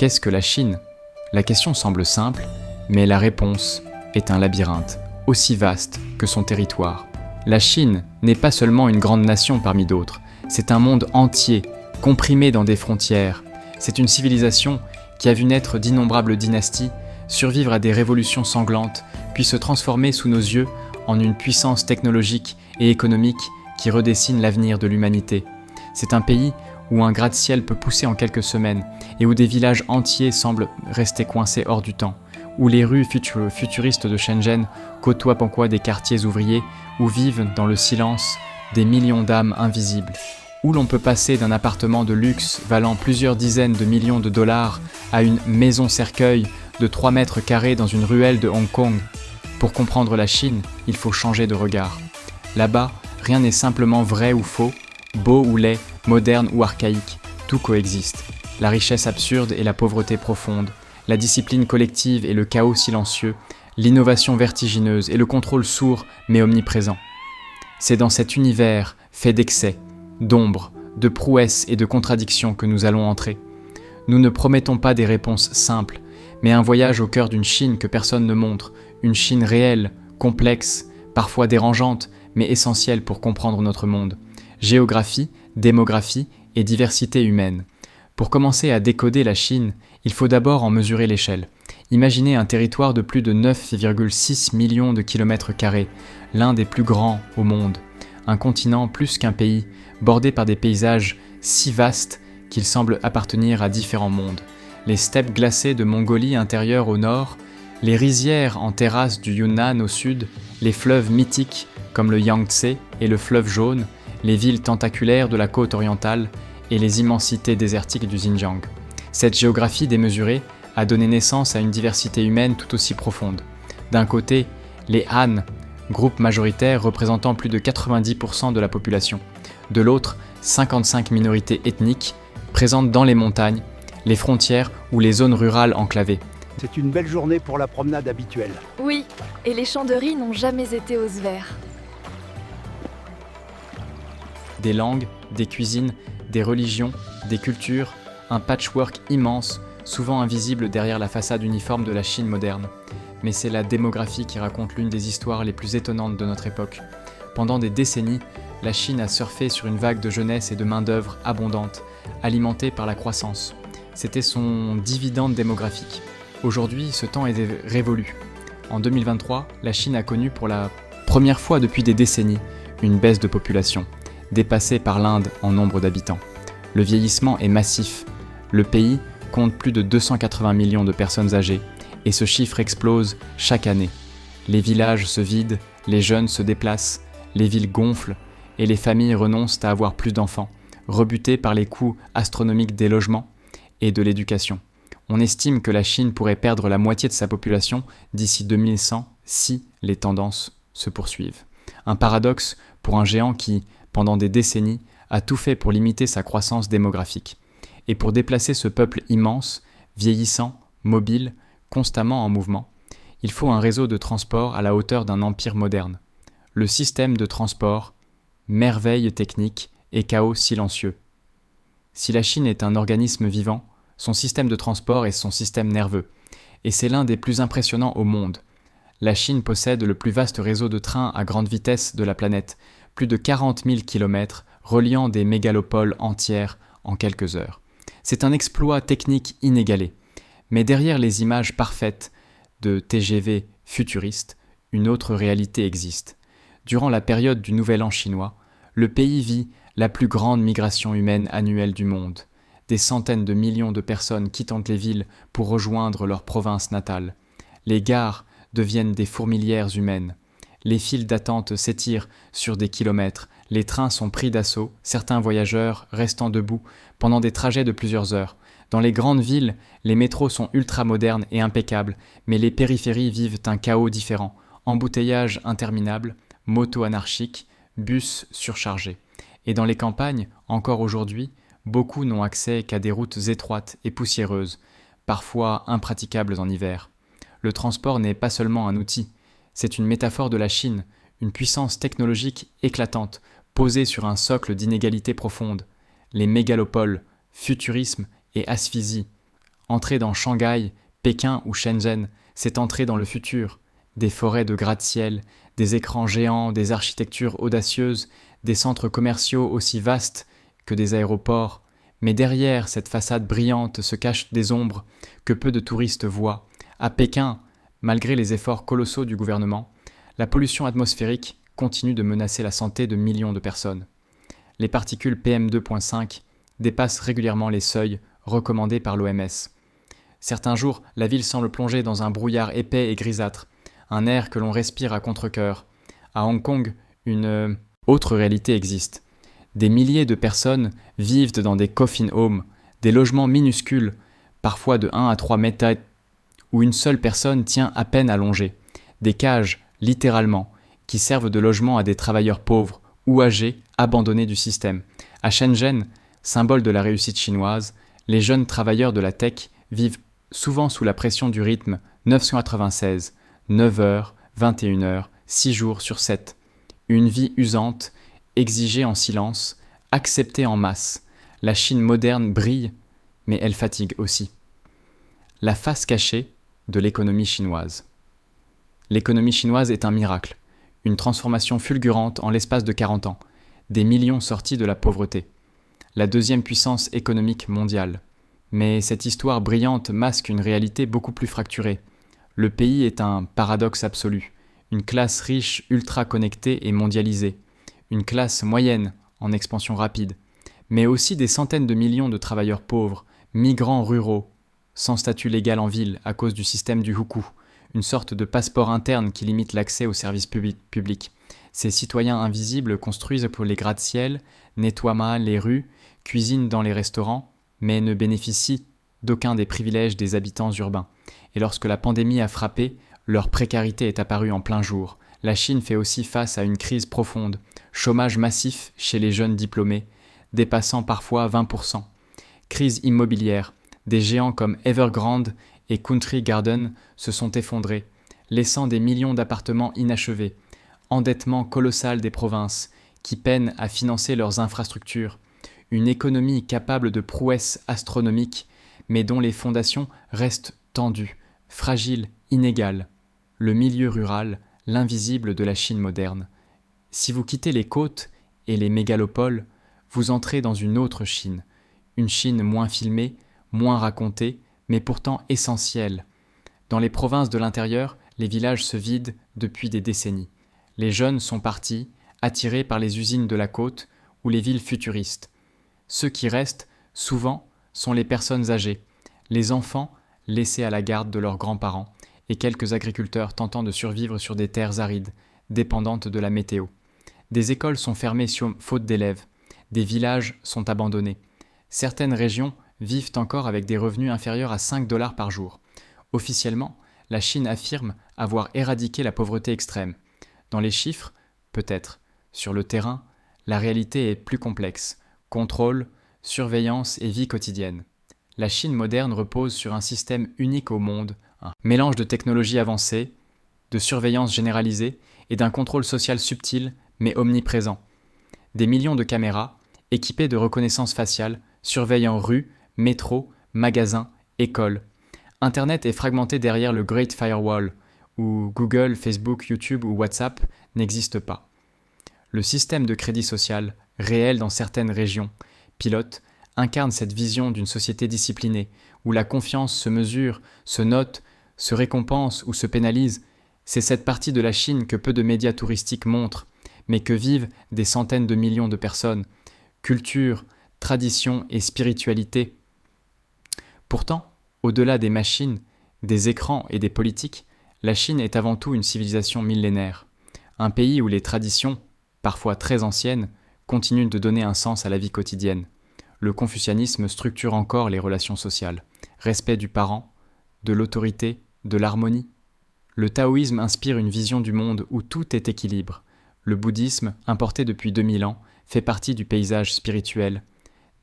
Qu'est-ce que la Chine ? La question semble simple, mais la réponse est un labyrinthe, aussi vaste que son territoire. La Chine n'est pas seulement une grande nation parmi d'autres, c'est un monde entier, comprimé dans des frontières. C'est une civilisation qui a vu naître d'innombrables dynasties, survivre à des révolutions sanglantes, puis se transformer sous nos yeux en une puissance technologique et économique qui redessine l'avenir de l'humanité. C'est un pays où un gratte-ciel peut pousser en quelques semaines et où des villages entiers semblent rester coincés hors du temps, où les rues futuristes de Shenzhen côtoient parfois des quartiers ouvriers où vivent dans le silence des millions d'âmes invisibles, où l'on peut passer d'un appartement de luxe valant plusieurs dizaines de millions de dollars à une maison cercueil de 3 mètres carrés dans une ruelle de Hong Kong. Pour comprendre la Chine, il faut changer de regard. Là-bas, rien n'est simplement vrai ou faux, beau ou laid, moderne ou archaïque, tout coexiste. La richesse absurde et la pauvreté profonde, la discipline collective et le chaos silencieux, l'innovation vertigineuse et le contrôle sourd mais omniprésent. C'est dans cet univers fait d'excès, d'ombre, de prouesses et de contradictions que nous allons entrer. Nous ne promettons pas des réponses simples, mais un voyage au cœur d'une Chine que personne ne montre, une Chine réelle, complexe, parfois dérangeante, mais essentielle pour comprendre notre monde. Géographie, démographie et diversité humaine. Pour commencer à décoder la Chine, il faut d'abord en mesurer l'échelle. Imaginez un territoire de plus de 9,6 millions de kilomètres carrés, l'un des plus grands au monde. Un continent plus qu'un pays, bordé par des paysages si vastes qu'ils semblent appartenir à différents mondes. Les steppes glacées de Mongolie intérieure au nord, les rizières en terrasse du Yunnan au sud, les fleuves mythiques comme le Yangtze et le fleuve jaune, les villes tentaculaires de la côte orientale et les immensités désertiques du Xinjiang. Cette géographie démesurée a donné naissance à une diversité humaine tout aussi profonde. D'un côté, les Han, groupe majoritaire représentant plus de 90% de la population. De l'autre, 55 minorités ethniques, présentes dans les montagnes, les frontières ou les zones rurales enclavées. C'est une belle journée pour la promenade habituelle. Oui, et les champs de riz n'ont jamais été aussi verts. Des langues, des cuisines, des religions, des cultures, un patchwork immense, souvent invisible derrière la façade uniforme de la Chine moderne. Mais c'est la démographie qui raconte l'une des histoires les plus étonnantes de notre époque. Pendant des décennies, la Chine a surfé sur une vague de jeunesse et de main-d'œuvre abondante, alimentée par la croissance. C'était son dividende démographique. Aujourd'hui, ce temps est révolu. En 2023, la Chine a connu pour la première fois depuis des décennies une baisse de population, dépassée par l'Inde en nombre d'habitants. Le vieillissement est massif. Le pays compte plus de 280 millions de personnes âgées, et ce chiffre explose chaque année. Les villages se vident, les jeunes se déplacent, les villes gonflent, et les familles renoncent à avoir plus d'enfants, rebutées par les coûts astronomiques des logements et de l'éducation. On estime que la Chine pourrait perdre la moitié de sa population d'ici 2100 si les tendances se poursuivent. Un paradoxe pour un géant qui, pendant des décennies, a tout fait pour limiter sa croissance démographique. Et pour déplacer ce peuple immense, vieillissant, mobile, constamment en mouvement, il faut un réseau de transport à la hauteur d'un empire moderne. Le système de transport, merveille technique et chaos silencieux. Si la Chine est un organisme vivant, son système de transport est son système nerveux, et c'est l'un des plus impressionnants au monde. La Chine possède le plus vaste réseau de trains à grande vitesse de la planète, plus de 40 000 km reliant des mégalopoles entières en quelques heures. C'est un exploit technique inégalé. Mais derrière les images parfaites de TGV futuristes, une autre réalité existe. Durant la période du Nouvel An chinois, le pays vit la plus grande migration humaine annuelle du monde. Des centaines de millions de personnes quittent les villes pour rejoindre leur province natale. Les gares deviennent des fourmilières humaines. Les files d'attente s'étirent sur des kilomètres, les trains sont pris d'assaut, certains voyageurs restant debout pendant des trajets de plusieurs heures. Dans les grandes villes, les métros sont ultra-modernes et impeccables, mais les périphéries vivent un chaos différent. Embouteillages interminables, motos anarchiques, bus surchargés. Et dans les campagnes, encore aujourd'hui, beaucoup n'ont accès qu'à des routes étroites et poussiéreuses, parfois impraticables en hiver. Le transport n'est pas seulement un outil, c'est une métaphore de la Chine, une puissance technologique éclatante, posée sur un socle d'inégalités profondes. Les mégalopoles, futurisme et asphyxie. Entrer dans Shanghai, Pékin ou Shenzhen, c'est entrer dans le futur. Des forêts de gratte-ciel, des écrans géants, des architectures audacieuses, des centres commerciaux aussi vastes que des aéroports. Mais derrière cette façade brillante se cachent des ombres que peu de touristes voient. À Pékin, malgré les efforts colossaux du gouvernement, la pollution atmosphérique continue de menacer la santé de millions de personnes. Les particules PM2.5 dépassent régulièrement les seuils recommandés par l'OMS. Certains jours, la ville semble plonger dans un brouillard épais et grisâtre, un air que l'on respire à contre-cœur. À Hong Kong, une autre réalité existe. Des milliers de personnes vivent dans des coffin homes, des logements minuscules, parfois de 1 à 3 mètres, où une seule personne tient à peine à longer. Des cages, littéralement, qui servent de logement à des travailleurs pauvres ou âgés abandonnés du système. À Shenzhen, symbole de la réussite chinoise, les jeunes travailleurs de la tech vivent souvent sous la pression du rythme 996, 9h, 21h, 6 jours sur 7. Une vie usante, exigée en silence, acceptée en masse. La Chine moderne brille, mais elle fatigue aussi. La face cachée de l'économie chinoise. L'économie chinoise est un miracle, une transformation fulgurante en l'espace de 40 ans, des millions sortis de la pauvreté. La deuxième puissance économique mondiale. Mais cette histoire brillante masque une réalité beaucoup plus fracturée. Le pays est un paradoxe absolu, une classe riche ultra connectée et mondialisée, une classe moyenne en expansion rapide, mais aussi des centaines de millions de travailleurs pauvres, migrants ruraux, sans statut légal en ville à cause du système du hukou, une sorte de passeport interne qui limite l'accès aux services publics. Ces citoyens invisibles construisent pour les gratte-ciel, nettoient mal les rues, cuisinent dans les restaurants, mais ne bénéficient d'aucun des privilèges des habitants urbains. Et lorsque la pandémie a frappé, leur précarité est apparue en plein jour. La Chine fait aussi face à une crise profonde, chômage massif chez les jeunes diplômés, dépassant parfois 20%. Crise immobilière, des géants comme Evergrande et Country Garden se sont effondrés, laissant des millions d'appartements inachevés. Endettement colossal des provinces, qui peinent à financer leurs infrastructures. Une économie capable de prouesses astronomiques, mais dont les fondations restent tendues, fragiles, inégales. Le milieu rural, l'invisible de la Chine moderne. Si vous quittez les côtes et les mégalopoles, vous entrez dans une autre Chine. Une Chine moins filmée, moins racontée, mais pourtant essentielle. Dans les provinces de l'intérieur, les villages se vident depuis des décennies. Les jeunes sont partis, attirés par les usines de la côte ou les villes futuristes. Ceux qui restent, souvent, sont les personnes âgées, les enfants laissés à la garde de leurs grands-parents et quelques agriculteurs tentant de survivre sur des terres arides, dépendantes de la météo. Des écoles sont fermées faute d'élèves, des villages sont abandonnés. Certaines régions vivent encore avec des revenus inférieurs à 5 $ par jour. Officiellement, la Chine affirme avoir éradiqué la pauvreté extrême. Dans les chiffres, peut-être. Sur le terrain, la réalité est plus complexe. Contrôle, surveillance et vie quotidienne. La Chine moderne repose sur un système unique au monde, un mélange de technologies avancées, de surveillance généralisée et d'un contrôle social subtil mais omniprésent. Des millions de caméras, équipées de reconnaissance faciale, surveillant rues, métros, magasins, écoles. Internet est fragmenté derrière le Great Firewall, où Google, Facebook, YouTube ou WhatsApp n'existent pas. Le système de crédit social, réel dans certaines régions, pilote, incarne cette vision d'une société disciplinée, où la confiance se mesure, se note, se récompense ou se pénalise. C'est cette partie de la Chine que peu de médias touristiques montrent, mais que vivent des centaines de millions de personnes. Culture, tradition et spiritualité. Pourtant, au-delà des machines, des écrans et des politiques, la Chine est avant tout une civilisation millénaire. Un pays où les traditions, parfois très anciennes, continuent de donner un sens à la vie quotidienne. Le confucianisme structure encore les relations sociales. Respect du parent, de l'autorité, de l'harmonie. Le taoïsme inspire une vision du monde où tout est équilibre. Le bouddhisme, importé depuis 2000 ans, fait partie du paysage spirituel.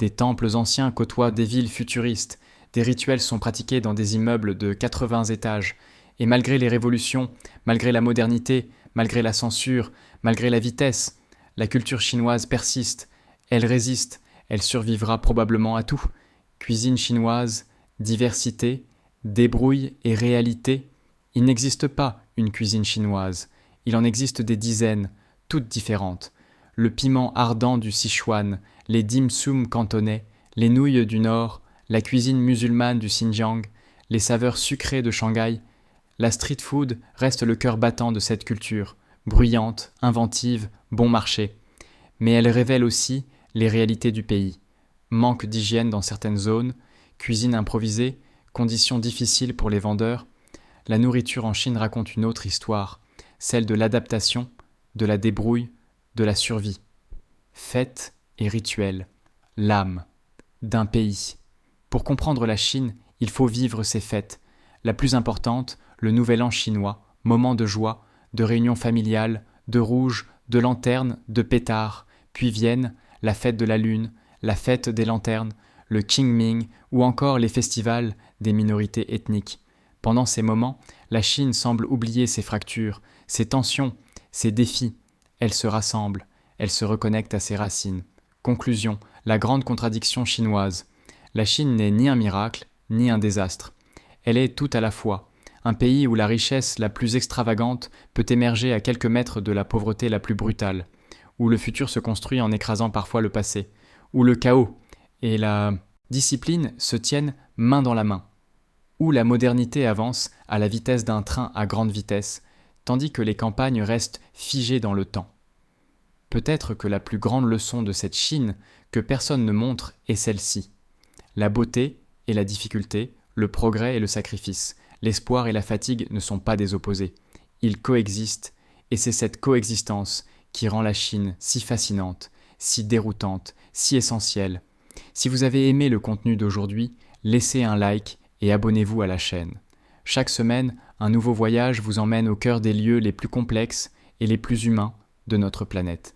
Des temples anciens côtoient des villes futuristes. Des rituels sont pratiqués dans des immeubles de 80 étages. Et malgré les révolutions, malgré la modernité, malgré la censure, malgré la vitesse, la culture chinoise persiste. Elle résiste. Elle survivra probablement à tout. Cuisine chinoise, Diversité, débrouille et réalité. Il n'existe pas une cuisine chinoise. Il en existe des dizaines, toutes différentes. Le piment ardent du Sichuan, les dim sum cantonais, les nouilles du Nord, la cuisine musulmane du Xinjiang, les saveurs sucrées de Shanghai. La street food reste le cœur battant de cette culture, bruyante, inventive, bon marché. Mais elle révèle aussi les réalités du pays. Manque d'hygiène dans certaines zones, cuisine improvisée, conditions difficiles pour les vendeurs. La nourriture en Chine raconte une autre histoire, celle de l'adaptation, de la débrouille, de la survie. Fêtes et rituels, l'âme d'un pays. Pour comprendre la Chine, il faut vivre ses fêtes. La plus importante, le Nouvel An chinois, moment de joie, de réunion familiale, de rouge, de lanternes, de pétards. Puis viennent la fête de la lune, la fête des lanternes, le Qingming ou encore les festivals des minorités ethniques. Pendant ces moments, la Chine semble oublier ses fractures, ses tensions, ses défis. Elle se rassemble, elle se reconnecte à ses racines. Conclusion, la grande contradiction chinoise. La Chine n'est ni un miracle, ni un désastre. Elle est tout à la fois. Un pays où la richesse la plus extravagante peut émerger à quelques mètres de la pauvreté la plus brutale, où le futur se construit en écrasant parfois le passé, où le chaos et la discipline se tiennent main dans la main, où la modernité avance à la vitesse d'un train à grande vitesse, tandis que les campagnes restent figées dans le temps. Peut-être que la plus grande leçon de cette Chine que personne ne montre est celle-ci. La beauté et la difficulté, le progrès et le sacrifice, l'espoir et la fatigue ne sont pas des opposés. Ils coexistent, et c'est cette coexistence qui rend la Chine si fascinante, si déroutante, si essentielle. Si vous avez aimé le contenu d'aujourd'hui, laissez un like et abonnez-vous à la chaîne. Chaque semaine, un nouveau voyage vous emmène au cœur des lieux les plus complexes et les plus humains de notre planète.